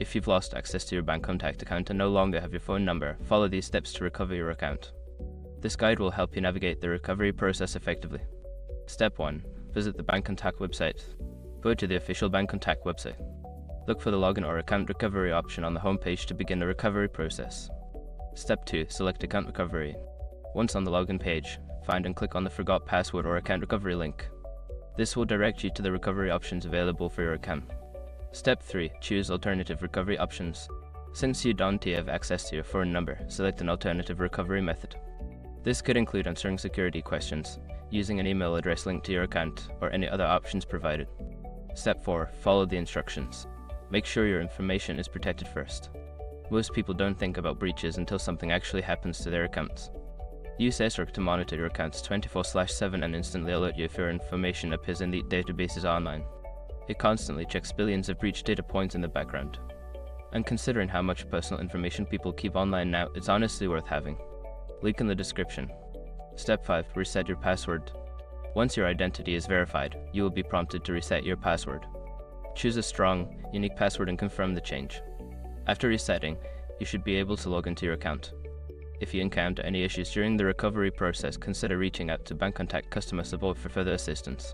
If you've lost access to your Bancontact account and no longer have your phone number, follow these steps to recover your account. This guide will help you navigate the recovery process effectively. Step 1. Visit the Bancontact website. Go to the official Bancontact website. Look for the login or account recovery option on the homepage to begin the recovery process. Step 2. Select Account Recovery. Once on the login page, find and click on the Forgot Password or Account Recovery link. This will direct you to the recovery options available for your account. Step 3. Choose Alternative Recovery Options. Since you don't have access to your phone number, select an alternative recovery method. This could include answering security questions, using an email address linked to your account, or any other options provided. Step 4. Follow the instructions. Make sure your information is protected first. Most people don't think about breaches until something actually happens to their accounts. Use SRC to monitor your accounts 24/7 and instantly alert you if your information appears in the databases online. It constantly checks billions of breach data points in the background. And considering how much personal information people keep online now, it's honestly worth having. Link in the description. Step 5. Reset your password. Once your identity is verified, you will be prompted to reset your password. Choose a strong, unique password and confirm the change. After resetting, you should be able to log into your account. If you encounter any issues during the recovery process, consider reaching out to Bancontact customer support for further assistance.